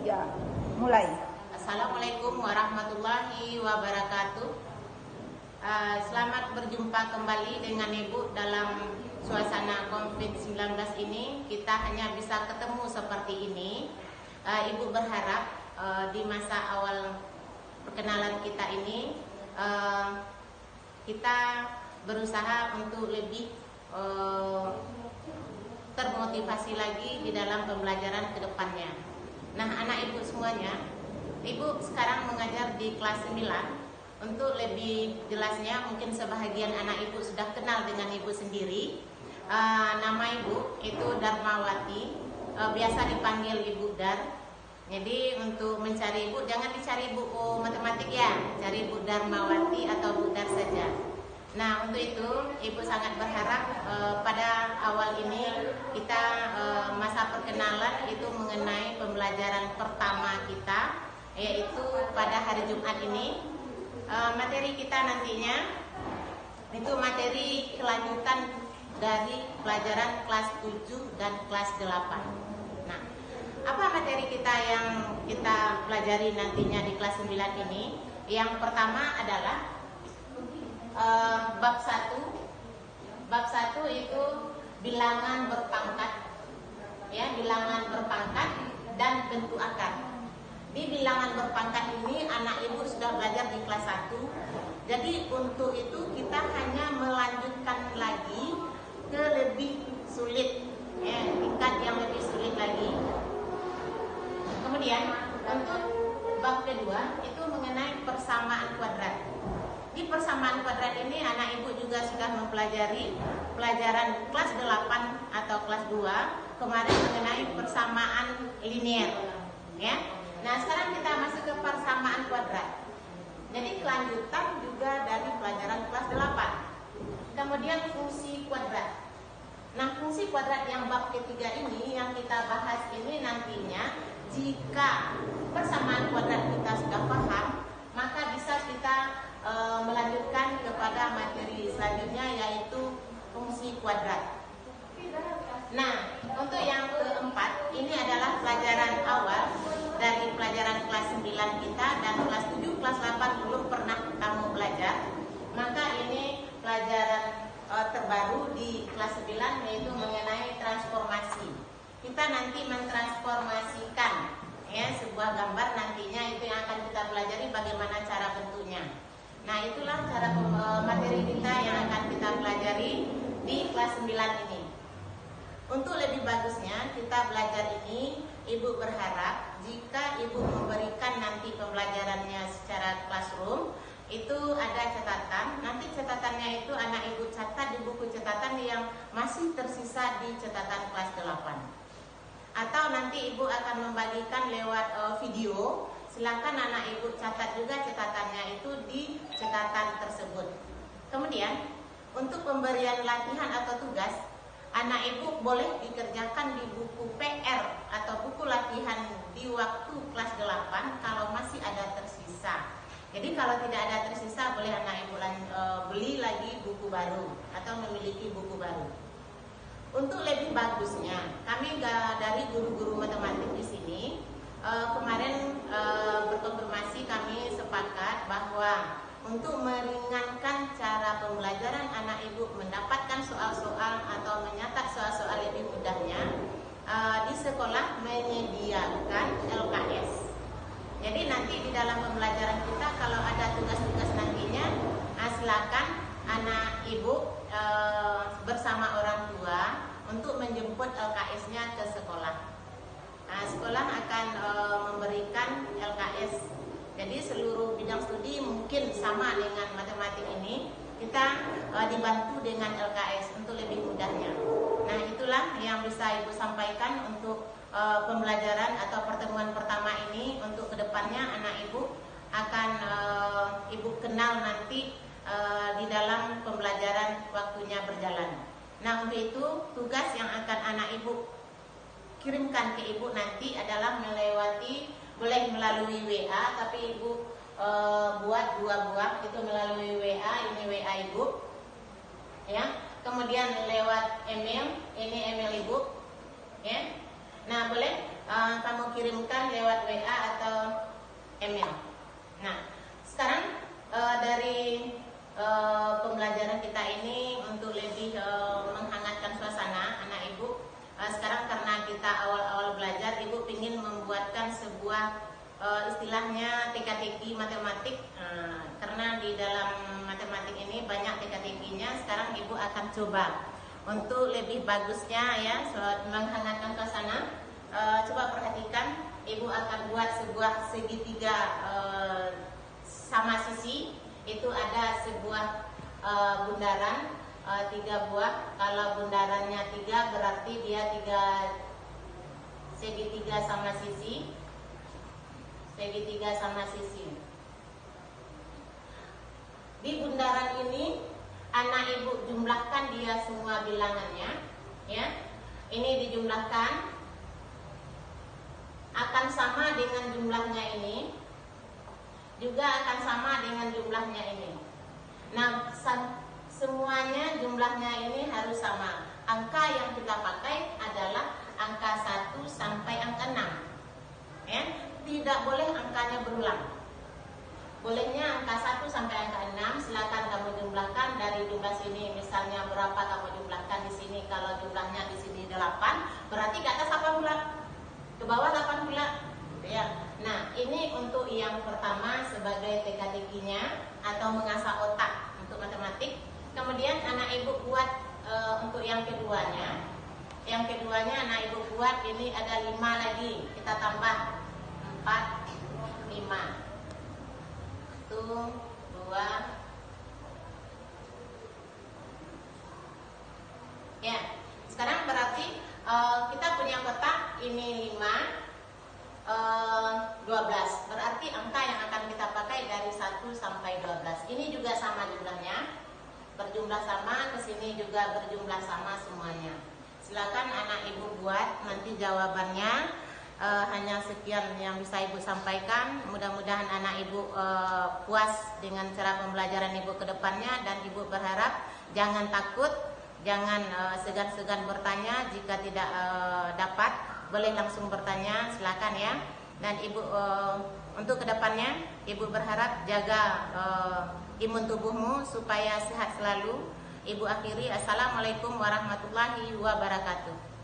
Ya, mulai. Assalamualaikum warahmatullahi wabarakatuh. Selamat berjumpa kembali dengan Ibu dalam suasana COVID-19 ini. Kita hanya bisa ketemu seperti ini. Ibu berharap di masa awal perkenalan kita ini kita berusaha untuk lebih termotivasi lagi di dalam pembelajaran ke depannya. Nah, anak ibu semuanya, ibu sekarang mengajar di kelas 9. Untuk lebih jelasnya, mungkin sebahagian anak ibu sudah kenal dengan ibu sendiri. Nama ibu itu Darmawati, biasa dipanggil Ibu Dar. Jadi untuk mencari ibu, jangan dicari buku matematik ya, cari Ibu Darmawati atau Bu Dar saja. Nah, untuk itu ibu sangat berharap pada awal ini kita masa perkenalan itu mengenai pembelajaran pertama kita, yaitu pada hari Jumat ini. Materi kita nantinya itu materi kelanjutan dari pelajaran kelas 7 dan kelas 8. Nah, apa materi kita yang kita pelajari nantinya di kelas 9 ini? Yang pertama adalah bab 1. Bab 1 itu bilangan berpangkat. Ya, bilangan berpangkat dan bentuk akar. Di bilangan berpangkat ini anak ibu sudah belajar di kelas 1. Jadi untuk itu kita hanya melanjutkan lagi ke lebih sulit, ya, tingkat yang lebih sulit lagi. Kemudian untuk bab kedua itu mengenai persamaan kuadrat. Di persamaan kuadrat ini anak ibu juga sudah mempelajari pelajaran kelas 8 atau kelas 2 kemarin mengenai persamaan linier, ya. Nah, sekarang kita masuk ke persamaan kuadrat. Jadi kelanjutan juga dari pelajaran kelas 8. Kemudian fungsi kuadrat. Nah, fungsi kuadrat yang bab ketiga ini yang kita bahas ini nantinya, jika persamaan kuadrat kita sudah paham, maka bisa kita melanjutkan kepada materi selanjutnya, yaitu fungsi kuadrat. Nah, untuk yang keempat, ini adalah pelajaran awal dari pelajaran kelas 9 kita, dan kelas 7, kelas 8 belum pernah kamu belajar. Maka ini pelajaran terbaru di kelas 9, yaitu mengenai transformasi. Kita nanti mentransformasikan, ya, sebuah gambar nantinya itu yang akan kita pelajari bagaimana cara bentuknya. Nah, itulah cara materi kita yang akan kita pelajari di kelas 9 ini. Untuk lebih bagusnya kita belajar ini, ibu berharap jika ibu memberikan nanti pembelajarannya secara classroom, itu ada catatan. Nanti catatannya itu anak ibu catat di buku catatan yang masih tersisa di catatan kelas 8. Atau nanti ibu akan membagikan lewat video. Silakan anak ibu catat juga catatannya itu di catatan tersebut. Kemudian untuk pemberian latihan atau tugas, anak ibu boleh dikerjakan di buku PR atau buku latihan di waktu kelas 8 kalau masih ada tersisa. Jadi kalau tidak ada tersisa, boleh anak ibu beli lagi buku baru atau memiliki buku baru. Untuk lebih bagusnya, kami dari guru-guru matematik di sini kemarin berkonfirmasi, kami sepakat bahwa untuk meringankan cara pembelajaran anak ibu mendapatkan soal-soal atau menyatak soal-soal lebih mudahnya, di sekolah menyediakan LKS. Jadi nanti di dalam pembelajaran kita kalau ada tugas-tugas nantinya, silakan anak ibu bersama orang tua untuk menjemput LKS-nya ke sekolah. Nah, sekolah akan memberikan LKS. Jadi seluruh bidang studi mungkin sama dengan matematik ini, kita dibantu dengan LKS untuk lebih mudahnya. Nah, itulah yang bisa ibu sampaikan untuk pembelajaran atau pertemuan pertama ini. Untuk kedepannya anak ibu akan ibu kenal nanti di dalam pembelajaran waktunya berjalan. Nah, untuk itu tugas yang akan anak ibu kirimkan ke ibu nanti adalah boleh melalui WA, tapi ibu buat 2 buah itu melalui WA, ini WA ibu, ya. Kemudian lewat email, ini email ibu, ya. Nah, boleh kamu kirimkan lewat WA atau email. Nah, sekarang dari pembelajaran kita ini untuk lebih menghangatkan suasana anak ibu. Sekarang karena kita awal-awal belajar, ibu ingin membuatkan sebuah istilahnya teka-teki matematik. Karena di dalam matematik ini banyak teka-tekinya. Sekarang ibu akan coba untuk lebih bagusnya ya, menghangatkan suasana. Coba perhatikan, ibu akan buat sebuah segitiga sama sisi. Itu ada sebuah bundaran 3 buah. Kalau bundarannya 3 berarti dia 3 segitiga sama sisi. Segitiga sama sisi. Di bundaran ini anak ibu jumlahkan dia semua bilangannya, ya. Ini dijumlahkan akan sama dengan jumlahnya ini, juga akan sama dengan jumlahnya ini. Nah, semuanya jumlahnya ini harus sama. Angka yang kita pakai adalah angka 1 sampai angka 6, ya. Tidak boleh angkanya berulang. Bolehnya angka 1 sampai angka 6. Silakan kamu jumlahkan dari jumlah sini. Misalnya berapa kamu jumlahkan di sini. Kalau jumlahnya di sini 8, berarti ke atas 8 pula, ke bawah 8 pula, gitu ya. Nah, ini untuk yang pertama sebagai teka-tekinya atau mengasah otak untuk matematik. Kemudian anak ibu buat untuk yang keduanya. Yang keduanya anak ibu buat ini ada 5 lagi. Kita tambah 4, 5. 1, 2. Ya, sekarang berarti kita punya kotak ini 5, 12. Berarti angka yang akan kita pakai dari 1 sampai 12. Ini juga sama jumlahnya, berjumlah sama, kesini juga berjumlah sama semuanya. Silakan anak ibu buat, nanti jawabannya hanya sekian yang bisa ibu sampaikan. Mudah-mudahan anak ibu puas dengan cara pembelajaran ibu ke depannya, dan ibu berharap jangan takut, jangan segan-segan bertanya. Jika tidak dapat, boleh langsung bertanya, silakan ya. Dan ibu untuk kedepannya, ibu berharap jaga imun tubuhmu supaya sehat selalu. Ibu akhiri, assalamualaikum warahmatullahi wabarakatuh.